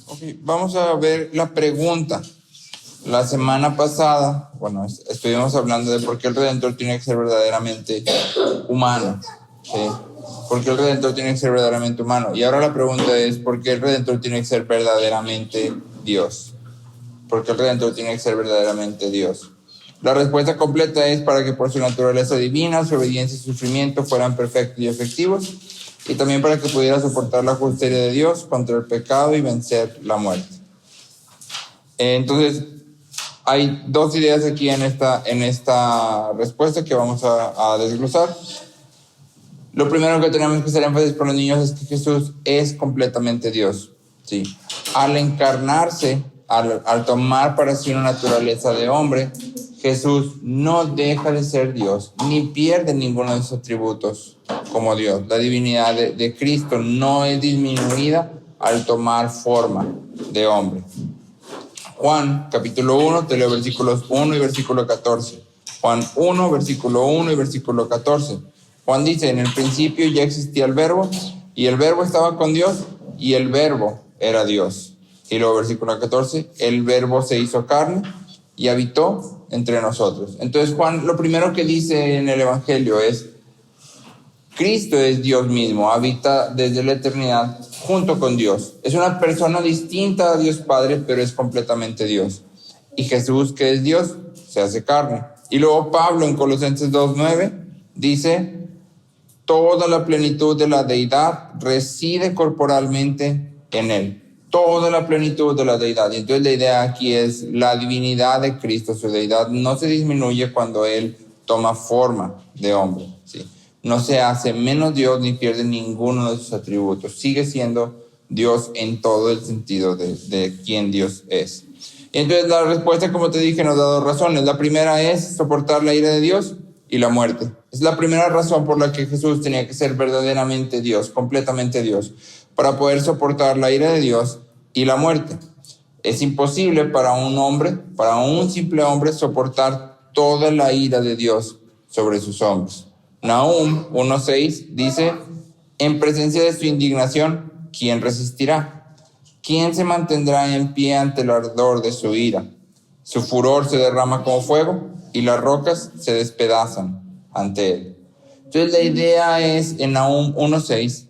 Ok, vamos a ver la pregunta. La semana pasada, estuvimos hablando de por qué el Redentor tiene que ser verdaderamente humano. ¿Sí? ¿Por qué el Redentor tiene que ser verdaderamente humano? Y ahora la pregunta es, ¿por qué el Redentor tiene que ser verdaderamente Dios? ¿Por qué el Redentor tiene que ser verdaderamente Dios? La respuesta completa es para que por su naturaleza divina, su obediencia y sufrimiento fueran perfectos y efectivos, y también para que pudiera soportar la justicia de Dios contra el pecado y vencer la muerte. Entonces, hay dos ideas aquí en esta respuesta que vamos a desglosar. Lo primero que tenemos que hacer énfasis con los niños es que Jesús es completamente Dios. ¿Sí? Al encarnarse, al tomar para sí una naturaleza de hombre, Jesús no deja de ser Dios, ni pierde ninguno de sus atributos como Dios. La divinidad de Cristo no es disminuida al tomar forma de hombre. Juan, capítulo 1, te leo versículos 1 y versículo 14. Juan 1, versículo 1 y versículo 14. Juan dice, en el principio ya existía el verbo, y el verbo estaba con Dios, y el verbo era Dios. Y luego versículo 14, el verbo se hizo carne y habitó entre nosotros. Entonces Juan lo primero que dice en el Evangelio es, Cristo es Dios mismo, habita desde la eternidad junto con Dios. Es una persona distinta a Dios Padre, pero es completamente Dios. Y Jesús, que es Dios, se hace carne. Y luego Pablo en Colosenses 2:9 dice, toda la plenitud de la deidad reside corporalmente en él. Toda la plenitud de la deidad. Y entonces la idea aquí es la divinidad de Cristo, su deidad no se disminuye cuando él toma forma de hombre, ¿sí? No se hace menos Dios ni pierde ninguno de sus atributos. Sigue siendo Dios en todo el sentido de quién Dios es. Y entonces la respuesta, como te dije, nos da dos razones. La primera es soportar la ira de Dios y la muerte. Es la primera razón por la que Jesús tenía que ser verdaderamente Dios, completamente Dios, para poder soportar la ira de Dios y la muerte. Es imposible para un hombre, para un simple hombre, soportar toda la ira de Dios sobre sus hombros. Nahum 1:6 dice, en presencia de su indignación, ¿quién resistirá? ¿Quién se mantendrá en pie ante el ardor de su ira? Su furor se derrama como fuego y las rocas se despedazan ante él. Entonces la idea es en Nahum 1:6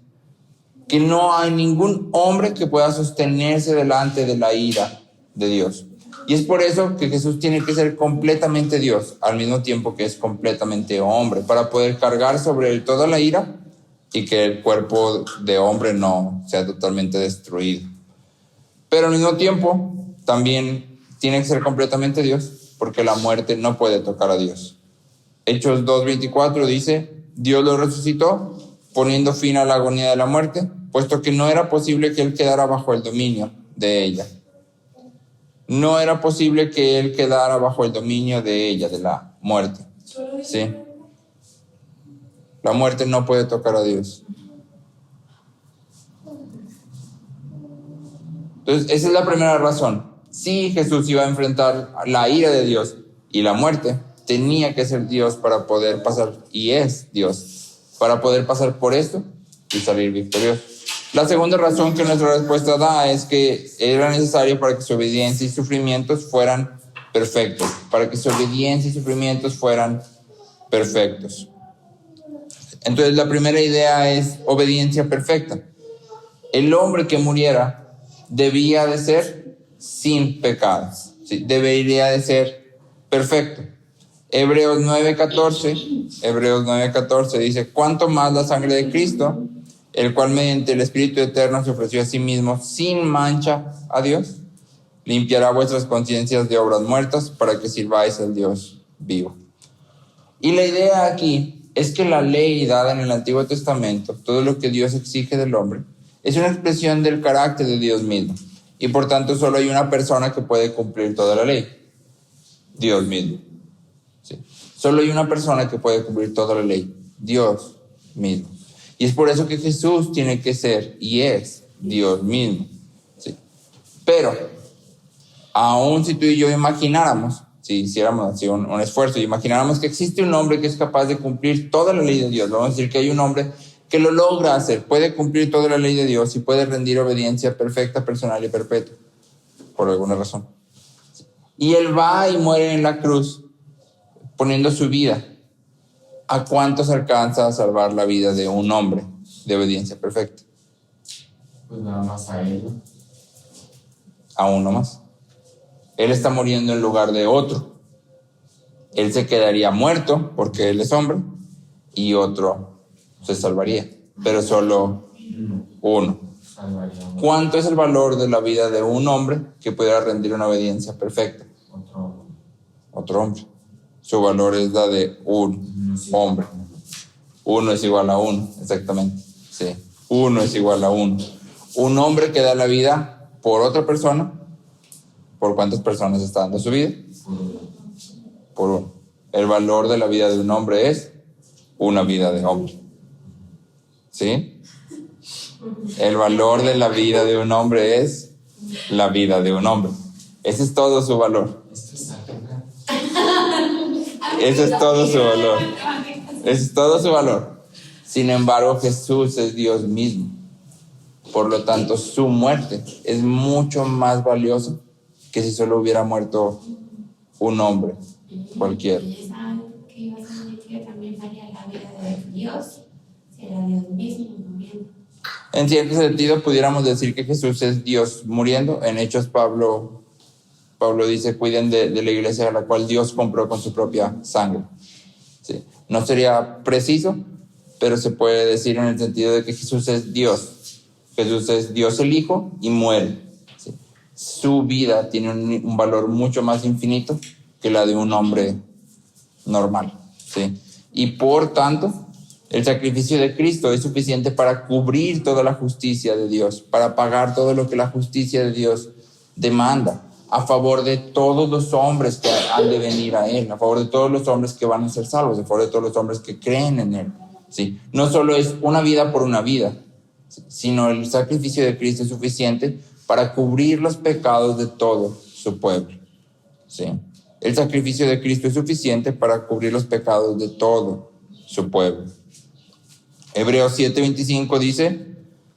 que no hay ningún hombre que pueda sostenerse delante de la ira de Dios. Y es por eso que Jesús tiene que ser completamente Dios, al mismo tiempo que es completamente hombre, para poder cargar sobre él toda la ira y que el cuerpo de hombre no sea totalmente destruido. Pero al mismo tiempo, también tiene que ser completamente Dios, porque la muerte no puede tocar a Dios. Hechos 2:24 dice, Dios lo resucitó, poniendo fin a la agonía de la muerte, puesto que no era posible que él quedara bajo el dominio de ella. No era posible que él quedara bajo el dominio de ella, de la muerte. ¿Sí? La muerte no puede tocar a Dios. Entonces, esa es la primera razón. Si Jesús iba a enfrentar la ira de Dios y la muerte, tenía que ser Dios para poder pasar, y es Dios, para poder pasar por esto y salir victorioso. La segunda razón que nuestra respuesta da es que era necesario para que su obediencia y sufrimientos fueran perfectos, para que su obediencia y sufrimientos fueran perfectos. Entonces la primera idea es obediencia perfecta. El hombre que muriera debía de ser sin pecados, ¿sí? Debería de ser perfecto. Hebreos 9:14 dice, ¿cuánto más la sangre de Cristo, el cual mediante el Espíritu Eterno se ofreció a sí mismo sin mancha a Dios, limpiará vuestras conciencias de obras muertas para que sirváis al Dios vivo? Y la idea aquí es que la ley dada en el Antiguo Testamento, todo lo que Dios exige del hombre, es una expresión del carácter de Dios mismo. Y por tanto solo hay una persona que puede cumplir toda la ley, Dios mismo. ¿Sí? Solo hay una persona que puede cumplir toda la ley, Dios mismo. Y es por eso que Jesús tiene que ser y es Dios mismo. ¿Sí? Pero, aun si tú y yo imagináramos, si hiciéramos así un esfuerzo y imagináramos que existe un hombre que es capaz de cumplir toda la ley de Dios, vamos a decir que hay un hombre que lo logra hacer, puede cumplir toda la ley de Dios y puede rendir obediencia perfecta, personal y perpetua, por alguna razón. Y Él va y muere en la cruz, poniendo su vida. ¿A cuántos alcanza a salvar la vida de un hombre de obediencia perfecta? Pues nada más a Él. A uno más. Él está muriendo en lugar de otro. Él se quedaría muerto porque Él es hombre y otro se salvaría, pero solo uno. ¿Cuánto es el valor de la vida de un hombre que pudiera rendir una obediencia perfecta? Otro hombre. Su valor es la de un hombre. Uno es igual a uno, exactamente. Sí. Uno es igual a uno. Un hombre que da la vida por otra persona. ¿Por cuántas personas está dando su vida? Por uno. El valor de la vida de un hombre es una vida de hombre. ¿Sí? El valor de la vida de un hombre es la vida de un hombre. Ese es todo su valor. Ese es todo su valor. Ese es todo su valor. Sin embargo, Jesús es Dios mismo. Por lo tanto, su muerte es mucho más valiosa que si solo hubiera muerto un hombre cualquiera. ¿Y es algo que iba a significar también varía la vida de Dios? Si era Dios mismo muriendo. En cierto sentido, pudiéramos decir que Jesús es Dios muriendo. En Hechos, Pablo dice, cuiden de la iglesia a la cual Dios compró con su propia sangre. ¿Sí? No sería preciso, pero se puede decir en el sentido de que Jesús es Dios. Jesús es Dios el Hijo y muere. ¿Sí? Su vida tiene un valor mucho más infinito que la de un hombre normal. ¿Sí? Y por tanto, el sacrificio de Cristo es suficiente para cubrir toda la justicia de Dios, para pagar todo lo que la justicia de Dios demanda, a favor de todos los hombres que han de venir a Él, a favor de todos los hombres que van a ser salvos, a favor de todos los hombres que creen en Él. ¿Sí? No solo es una vida por una vida, sino el sacrificio de Cristo es suficiente para cubrir los pecados de todo su pueblo. ¿Sí? El sacrificio de Cristo es suficiente para cubrir los pecados de todo su pueblo. Hebreos 7:25 dice,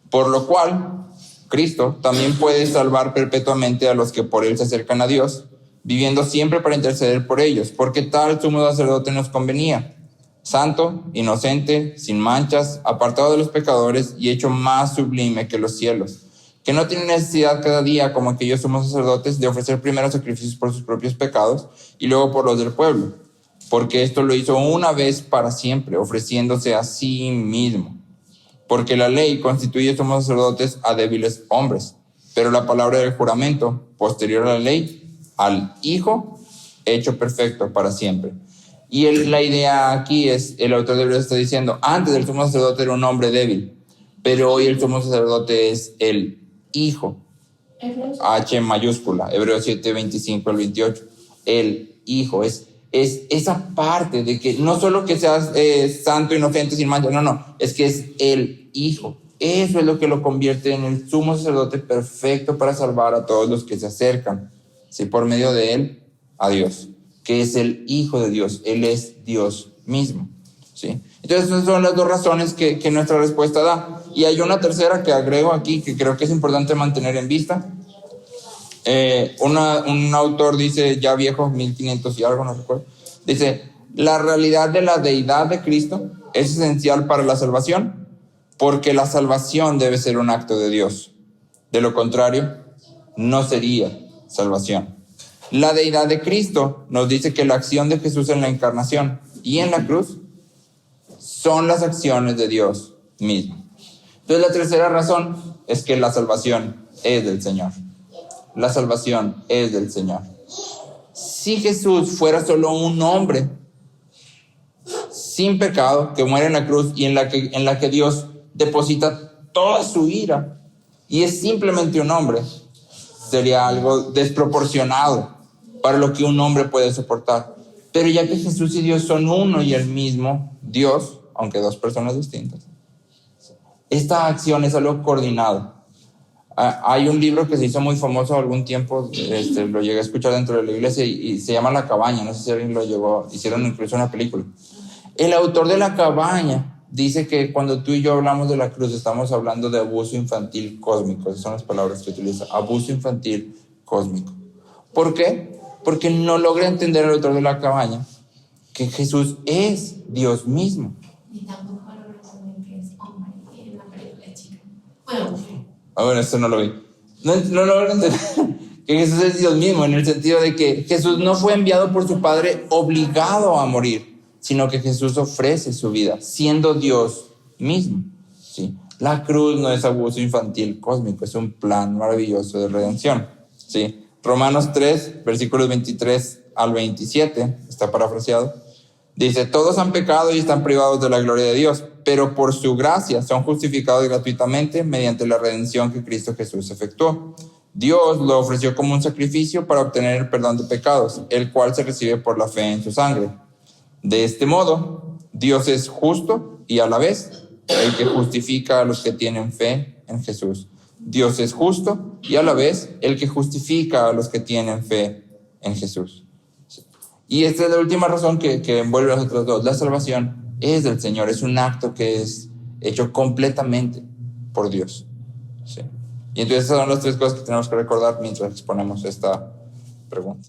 por lo cual Cristo también puede salvar perpetuamente a los que por Él se acercan a Dios, viviendo siempre para interceder por ellos, porque tal sumo sacerdote nos convenía, santo, inocente, sin manchas, apartado de los pecadores y hecho más sublime que los cielos, que no tiene necesidad cada día, como aquellos sumos sacerdotes, de ofrecer primero sacrificios por sus propios pecados y luego por los del pueblo, porque esto lo hizo una vez para siempre, ofreciéndose a sí mismo. Porque la ley constituye sumos sacerdotes a débiles hombres, pero la palabra del juramento, posterior a la ley, al Hijo, hecho perfecto para siempre. Y la idea aquí es, el autor de Hebreos está diciendo, antes el sumo sacerdote era un hombre débil, pero hoy el sumo sacerdote es el Hijo. H mayúscula, Hebreos 7:25 al 28. El Hijo es esa parte de que no solo que seas santo, inocente, sin mancha, no, es que es el Hijo. Eso es lo que lo convierte en el sumo sacerdote perfecto para salvar a todos los que se acercan, ¿sí? Por medio de él, a Dios, que es el Hijo de Dios. Él es Dios mismo, ¿sí? Entonces, esas son las dos razones que nuestra respuesta da. Y hay una tercera que agrego aquí, que creo que es importante mantener en vista. Un autor dice, ya viejo, 1500 y algo, no recuerdo, dice, la realidad de la deidad de Cristo es esencial para la salvación, porque la salvación debe ser un acto de Dios. De lo contrario, no sería salvación. La deidad de Cristo nos dice que la acción de Jesús en la encarnación y en la cruz son las acciones de Dios mismo. Entonces, la tercera razón es que la salvación es del Señor. La salvación es del Señor. Si Jesús fuera solo un hombre sin pecado que muere en la cruz y en la que Dios deposita toda su ira y es simplemente un hombre, sería algo desproporcionado para lo que un hombre puede soportar. Pero ya que Jesús y Dios son uno y el mismo Dios, aunque dos personas distintas, esta acción es algo coordinado. Hay un libro que se hizo muy famoso algún tiempo, lo llegué a escuchar dentro de la iglesia y se llama La Cabaña, no sé si alguien lo llegó, hicieron incluso una película. El autor de La Cabaña dice que cuando tú y yo hablamos de la cruz estamos hablando de abuso infantil cósmico. Esas son las palabras que utiliza, abuso infantil cósmico. ¿Por qué? Porque no logra entender el autor de la cabaña que Jesús es Dios mismo. Ni tampoco logra entender que es hombre en la película chica. Bueno, Bueno, esto no lo vi. No logra entender que Jesús es Dios mismo, en el sentido de que Jesús no fue enviado por su Padre obligado a morir, sino que Jesús ofrece su vida, siendo Dios mismo. ¿Sí? La cruz no es abuso infantil cósmico, es un plan maravilloso de redención. ¿Sí? Romanos 3, versículos 23 al 27, está parafraseado, dice: todos han pecado y están privados de la gloria de Dios, pero por su gracia son justificados gratuitamente mediante la redención que Cristo Jesús efectuó. Dios lo ofreció como un sacrificio para obtener el perdón de pecados, el cual se recibe por la fe en su sangre. De este modo, Dios es justo y a la vez el que justifica a los que tienen fe en Jesús. Dios es justo y a la vez el que justifica a los que tienen fe en Jesús. Y esta es la última razón que envuelve a las otras dos. La salvación es del Señor, es un acto que es hecho completamente por Dios. ¿Sí? Y entonces esas son las tres cosas que tenemos que recordar mientras exponemos esta pregunta.